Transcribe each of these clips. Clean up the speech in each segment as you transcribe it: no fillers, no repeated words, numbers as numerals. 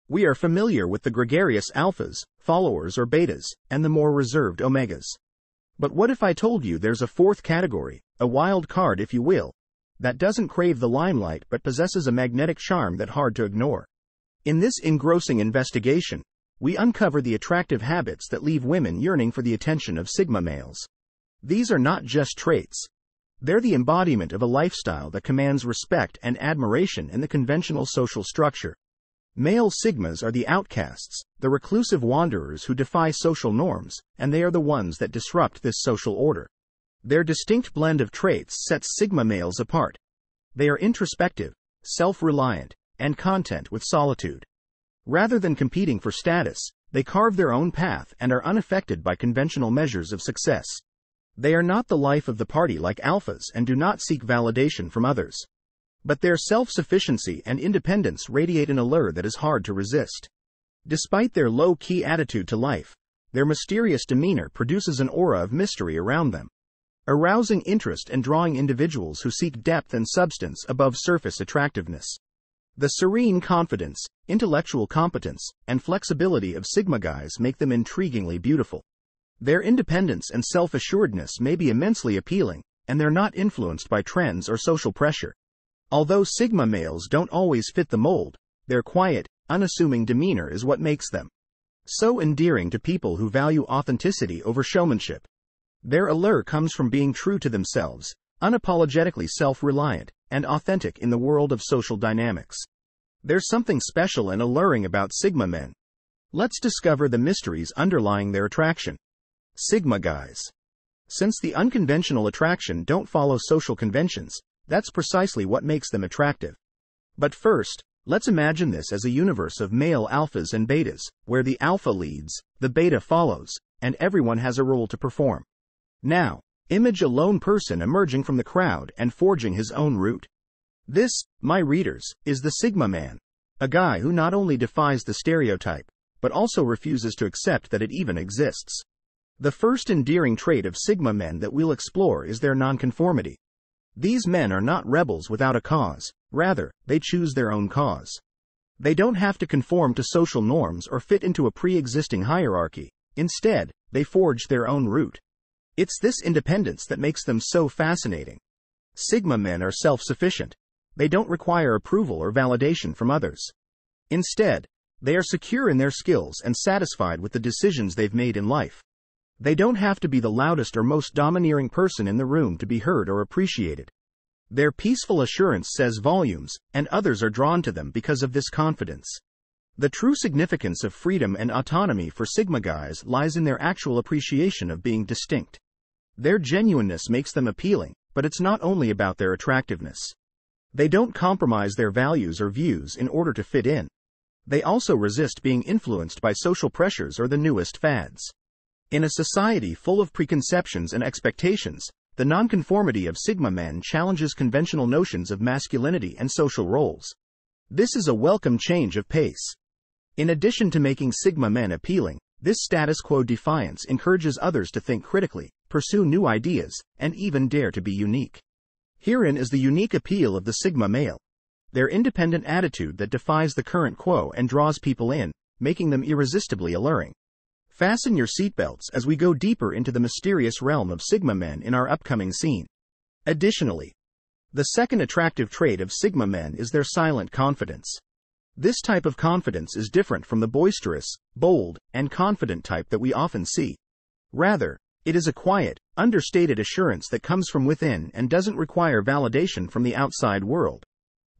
We are familiar with the gregarious alphas, followers or betas, and the more reserved omegas. But what if I told you there's a fourth category, a wild card if you will, that doesn't crave the limelight but possesses a magnetic charm that's hard to ignore? In this engrossing investigation, we uncover the attractive habits that leave women yearning for the attention of Sigma males. These are not just traits. They're the embodiment of a lifestyle that commands respect and admiration in the conventional social structure. Male Sigmas are the outcasts, the reclusive wanderers who defy social norms, and they are the ones that disrupt this social order. Their distinct blend of traits sets Sigma males apart. They are introspective, self-reliant, and content with solitude. Rather than competing for status, they carve their own path and are unaffected by conventional measures of success. They are not the life of the party like alphas and do not seek validation from others. But their self-sufficiency and independence radiate an allure that is hard to resist. Despite their low-key attitude to life, their mysterious demeanor produces an aura of mystery around them, arousing interest and drawing individuals who seek depth and substance above surface attractiveness. The serene confidence, intellectual competence, and flexibility of Sigma guys make them intriguingly beautiful. Their independence and self-assuredness may be immensely appealing, and they're not influenced by trends or social pressure. Although Sigma males don't always fit the mold, their quiet, unassuming demeanor is what makes them so endearing to people who value authenticity over showmanship. Their allure comes from being true to themselves, unapologetically self-reliant, and authentic in the world of social dynamics. There's something special and alluring about Sigma men. Let's discover the mysteries underlying their attraction. Sigma guys. Since the unconventional attraction don't follow social conventions, that's precisely what makes them attractive. But first, let's imagine this as a universe of male alphas and betas, where the alpha leads, the beta follows, and everyone has a role to perform. Now, image a lone person emerging from the crowd and forging his own route. This, my readers, is the Sigma man, a guy who not only defies the stereotype, but also refuses to accept that it even exists. The first endearing trait of Sigma men that we'll explore is their nonconformity. These men are not rebels without a cause, rather, they choose their own cause. They don't have to conform to social norms or fit into a pre-existing hierarchy. Instead, they forge their own route. It's this independence that makes them so fascinating. Sigma men are self-sufficient. They don't require approval or validation from others. Instead, they are secure in their skills and satisfied with the decisions they've made in life. They don't have to be the loudest or most domineering person in the room to be heard or appreciated. Their peaceful assurance says volumes, and others are drawn to them because of this confidence. The true significance of freedom and autonomy for Sigma guys lies in their actual appreciation of being distinct. Their genuineness makes them appealing, but it's not only about their attractiveness. They don't compromise their values or views in order to fit in. They also resist being influenced by social pressures or the newest fads. In a society full of preconceptions and expectations, the nonconformity of Sigma men challenges conventional notions of masculinity and social roles. This is a welcome change of pace. In addition to making Sigma men appealing, this status quo defiance encourages others to think critically, pursue new ideas, and even dare to be unique. Herein is the unique appeal of the Sigma male. Their independent attitude that defies the current quo and draws people in, making them irresistibly alluring. Fasten your seatbelts as we go deeper into the mysterious realm of Sigma men in our upcoming scene. Additionally, the second attractive trait of Sigma men is their silent confidence. This type of confidence is different from the boisterous, bold, and confident type that we often see. Rather, it is a quiet, understated assurance that comes from within and doesn't require validation from the outside world.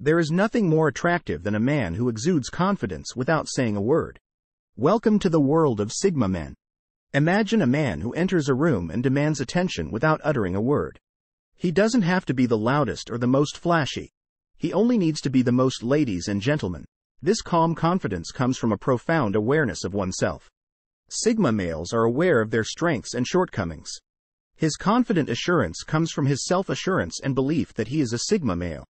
There is nothing more attractive than a man who exudes confidence without saying a word. Welcome to the world of Sigma men. Imagine a man who enters a room and demands attention without uttering a word. He doesn't have to be the loudest or the most flashy. He only needs to be the most ladies and gentlemen. This calm confidence comes from a profound awareness of oneself. Sigma males are aware of their strengths and shortcomings. His confident assurance comes from his self-assurance and belief that he is a Sigma male.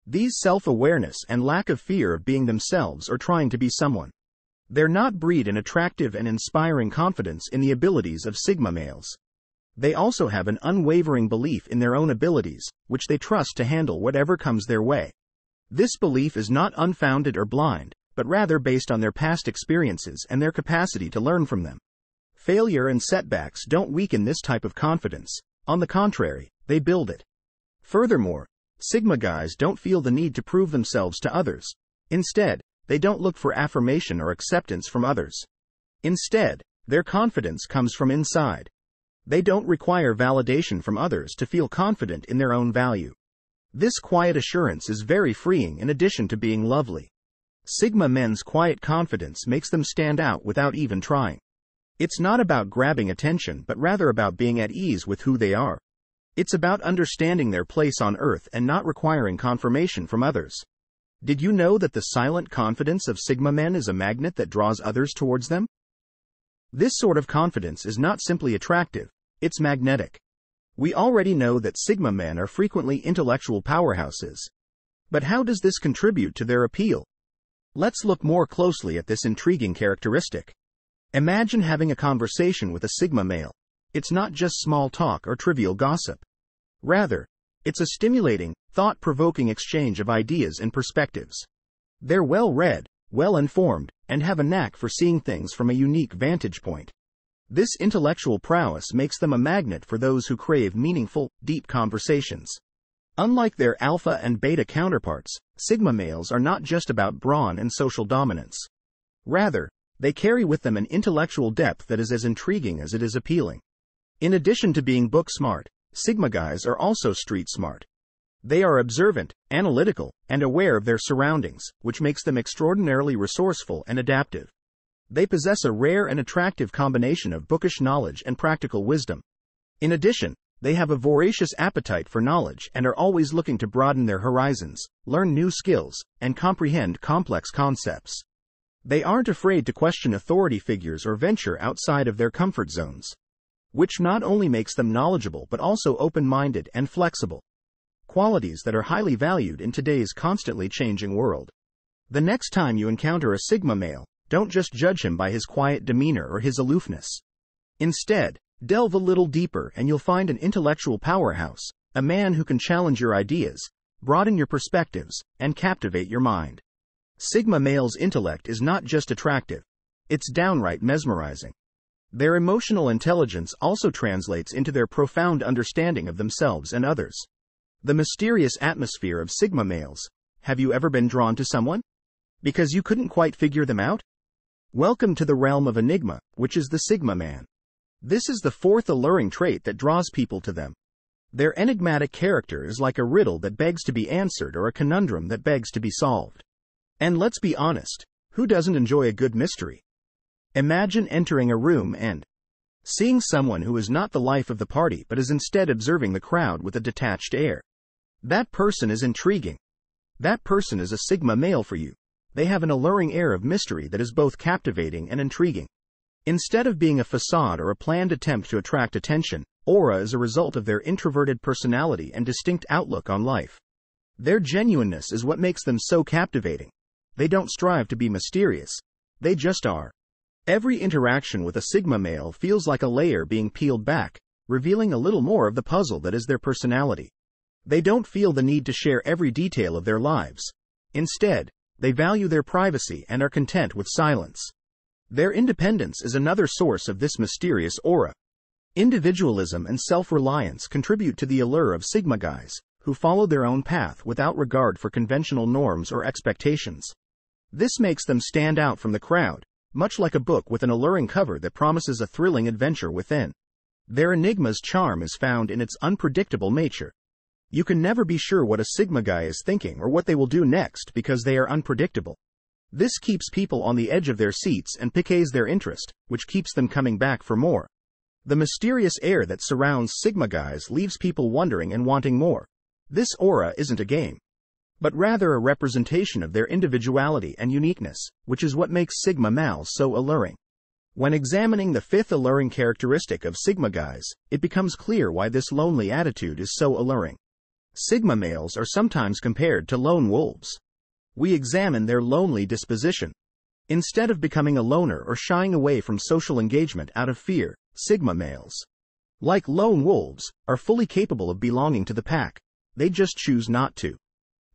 These self-awareness and lack of fear of being themselves or trying to be someone. They're not breed an attractive and inspiring confidence in the abilities of Sigma males. They also have an unwavering belief in their own abilities, which they trust to handle whatever comes their way. This belief is not unfounded or blind, but rather based on their past experiences and their capacity to learn from them. Failure and setbacks don't weaken this type of confidence. On the contrary, they build it. Furthermore, Sigma guys don't feel the need to prove themselves to others. Instead, they don't look for affirmation or acceptance from others. Instead, their confidence comes from inside. They don't require validation from others to feel confident in their own value. This quiet assurance is very freeing in addition to being lovely. Sigma men's quiet confidence makes them stand out without even trying. It's not about grabbing attention but rather about being at ease with who they are. It's about understanding their place on earth and not requiring confirmation from others. Did you know that the silent confidence of Sigma men is a magnet that draws others towards them? This sort of confidence is not simply attractive, it's magnetic. We already know that Sigma men are frequently intellectual powerhouses. But how does this contribute to their appeal? Let's look more closely at this intriguing characteristic. Imagine having a conversation with a Sigma male. It's not just small talk or trivial gossip. Rather, it's a stimulating, thought-provoking exchange of ideas and perspectives. They're well-read, well-informed, and have a knack for seeing things from a unique vantage point. This intellectual prowess makes them a magnet for those who crave meaningful, deep conversations. Unlike their alpha and beta counterparts, Sigma males are not just about brawn and social dominance. Rather, they carry with them an intellectual depth that is as intriguing as it is appealing. In addition to being book smart, Sigma guys are also street smart. They are observant, analytical, and aware of their surroundings, which makes them extraordinarily resourceful and adaptive. They possess a rare and attractive combination of bookish knowledge and practical wisdom. In addition, they have a voracious appetite for knowledge and are always looking to broaden their horizons, learn new skills, and comprehend complex concepts. They aren't afraid to question authority figures or venture outside of their comfort zones, which not only makes them knowledgeable but also open-minded and flexible. Qualities that are highly valued in today's constantly changing world. The next time you encounter a Sigma male, don't just judge him by his quiet demeanor or his aloofness. Instead, delve a little deeper and you'll find an intellectual powerhouse, a man who can challenge your ideas, broaden your perspectives, and captivate your mind. Sigma males' intellect is not just attractive, it's downright mesmerizing. Their emotional intelligence also translates into their profound understanding of themselves and others. The mysterious atmosphere of Sigma males. Have you ever been drawn to someone? Because you couldn't quite figure them out? Welcome to the realm of enigma, which is the Sigma man. This is the fourth alluring trait that draws people to them. Their enigmatic character is like a riddle that begs to be answered or a conundrum that begs to be solved. And let's be honest, who doesn't enjoy a good mystery? Imagine entering a room and seeing someone who is not the life of the party but is instead observing the crowd with a detached air. That person is intriguing. That person is a Sigma male for you. They have an alluring air of mystery that is both captivating and intriguing. Instead of being a facade or a planned attempt to attract attention, aura is a result of their introverted personality and distinct outlook on life. Their genuineness is what makes them so captivating. They don't strive to be mysterious. They just are. Every interaction with a Sigma male feels like a layer being peeled back, revealing a little more of the puzzle that is their personality. They don't feel the need to share every detail of their lives. Instead, they value their privacy and are content with silence. Their independence is another source of this mysterious aura. Individualism and self-reliance contribute to the allure of Sigma guys, who follow their own path without regard for conventional norms or expectations. This makes them stand out from the crowd, much like a book with an alluring cover that promises a thrilling adventure within. Their enigma's charm is found in its unpredictable nature. You can never be sure what a Sigma guy is thinking or what they will do next because they are unpredictable. This keeps people on the edge of their seats and piques their interest, which keeps them coming back for more. The mysterious air that surrounds Sigma guys leaves people wondering and wanting more. This aura isn't a game, but rather a representation of their individuality and uniqueness, which is what makes Sigma males so alluring. When examining the fifth alluring characteristic of Sigma guys, it becomes clear why this lonely attitude is so alluring. Sigma males are sometimes compared to lone wolves. We examine their lonely disposition. Instead of becoming a loner or shying away from social engagement out of fear, Sigma males, like lone wolves, are fully capable of belonging to the pack. They just choose not to.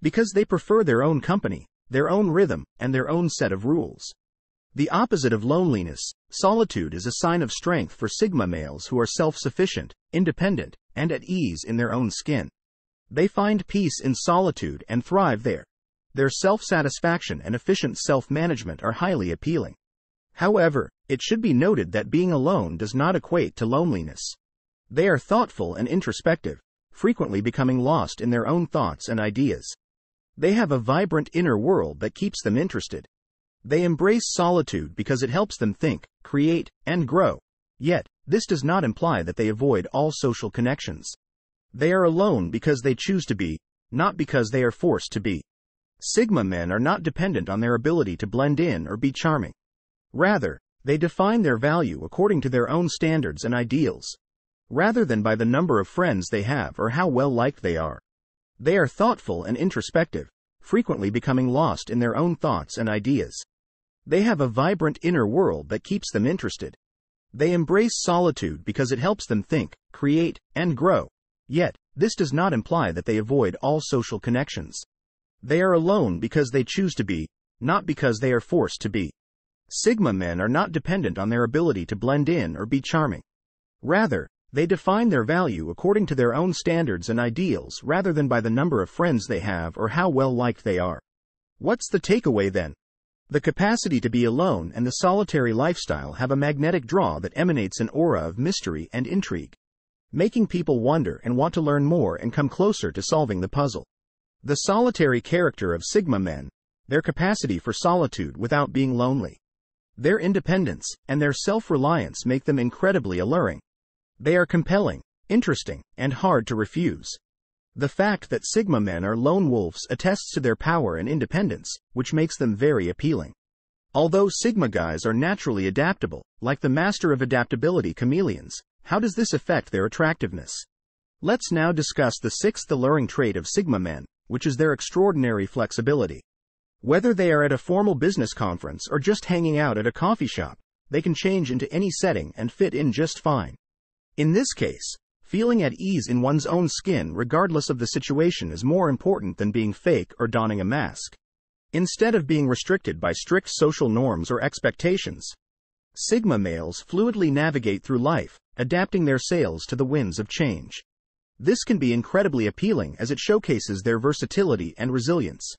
Because they prefer their own company, their own rhythm, and their own set of rules. The opposite of loneliness, solitude is a sign of strength for Sigma males who are self-sufficient, independent, and at ease in their own skin. They find peace in solitude and thrive there. Their self-satisfaction and efficient self-management are highly appealing. However, it should be noted that being alone does not equate to loneliness. They are thoughtful and introspective, frequently becoming lost in their own thoughts and ideas. They have a vibrant inner world that keeps them interested. They embrace solitude because it helps them think, create, and grow. Yet, this does not imply that they avoid all social connections. They are alone because they choose to be, not because they are forced to be. Sigma men are not dependent on their ability to blend in or be charming. Rather, they define their value according to their own standards and ideals, rather than by the number of friends they have or how well liked they are. They are thoughtful and introspective, frequently becoming lost in their own thoughts and ideas. They have a vibrant inner world that keeps them interested. They embrace solitude because it helps them think, create, and grow. Yet, this does not imply that they avoid all social connections. They are alone because they choose to be, not because they are forced to be. Sigma men are not dependent on their ability to blend in or be charming. Rather, they define their value according to their own standards and ideals rather than by the number of friends they have or how well liked they are. What's the takeaway then? The capacity to be alone and the solitary lifestyle have a magnetic draw that emanates an aura of mystery and intrigue, making people wonder and want to learn more and come closer to solving the puzzle. The solitary character of Sigma men, their capacity for solitude without being lonely, their independence, and their self-reliance make them incredibly alluring. They are compelling, interesting, and hard to refuse. The fact that Sigma men are lone wolves attests to their power and independence, which makes them very appealing. Although Sigma guys are naturally adaptable, like the master of adaptability chameleons, how does this affect their attractiveness? Let's now discuss the sixth alluring trait of Sigma men, which is their extraordinary flexibility. Whether they are at a formal business conference or just hanging out at a coffee shop, they can change into any setting and fit in just fine. In this case, feeling at ease in one's own skin regardless of the situation is more important than being fake or donning a mask. Instead of being restricted by strict social norms or expectations, Sigma males fluidly navigate through life, adapting their sails to the winds of change. This can be incredibly appealing as it showcases their versatility and resilience.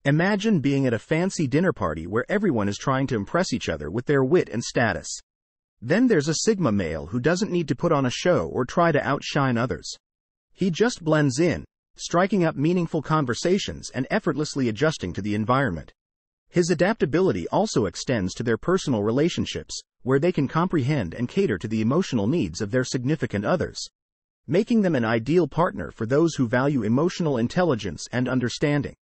Imagine being at a fancy dinner party where everyone is trying to impress each other with their wit and status. Then there's a Sigma male who doesn't need to put on a show or try to outshine others. He just blends in, striking up meaningful conversations and effortlessly adjusting to the environment. His adaptability also extends to their personal relationships, where they can comprehend and cater to the emotional needs of their significant others, making them an ideal partner for those who value emotional intelligence and understanding.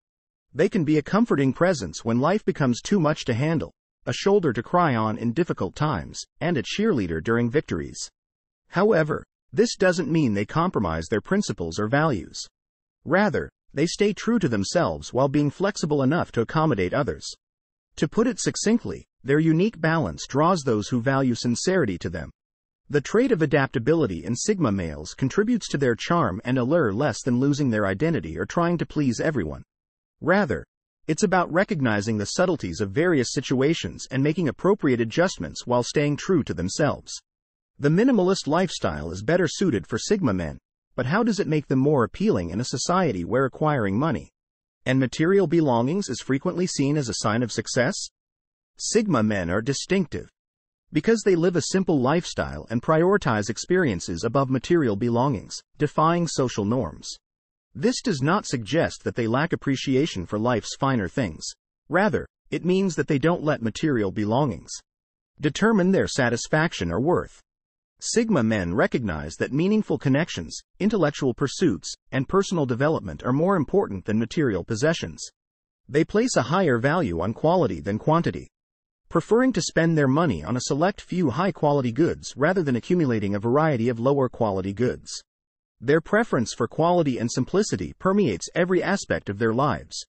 They can be a comforting presence when life becomes too much to handle, a shoulder to cry on in difficult times, and a cheerleader during victories. However, this doesn't mean they compromise their principles or values. Rather, they stay true to themselves while being flexible enough to accommodate others. To put it succinctly, their unique balance draws those who value sincerity to them. The trait of adaptability in Sigma males contributes to their charm and allure less than losing their identity or trying to please everyone. Rather, it's about recognizing the subtleties of various situations and making appropriate adjustments while staying true to themselves. The minimalist lifestyle is better suited for Sigma men, but how does it make them more appealing in a society where acquiring money and material belongings is frequently seen as a sign of success? Sigma men are distinctive because they live a simple lifestyle and prioritize experiences above material belongings, defying social norms. This does not suggest that they lack appreciation for life's finer things. Rather, it means that they don't let material belongings determine their satisfaction or worth. Sigma men recognize that meaningful connections, intellectual pursuits, and personal development are more important than material possessions. They place a higher value on quality than quantity, preferring to spend their money on a select few high-quality goods rather than accumulating a variety of lower-quality goods. Their preference for quality and simplicity permeates every aspect of their lives,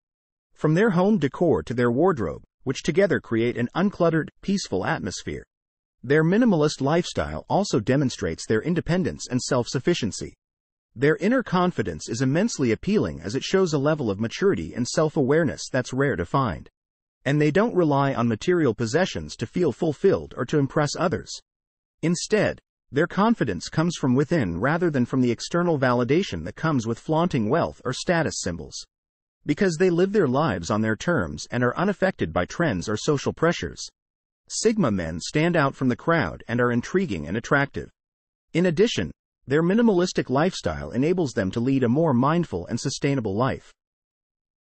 from their home decor to their wardrobe, which together create an uncluttered, peaceful atmosphere. Their minimalist lifestyle also demonstrates their independence and self-sufficiency. Their inner confidence is immensely appealing as it shows a level of maturity and self-awareness that's rare to find. And they don't rely on material possessions to feel fulfilled or to impress others. Instead, their confidence comes from within rather than from the external validation that comes with flaunting wealth or status symbols. Because they live their lives on their terms and are unaffected by trends or social pressures. Sigma men stand out from the crowd and are intriguing and attractive. In addition, their minimalistic lifestyle enables them to lead a more mindful and sustainable life.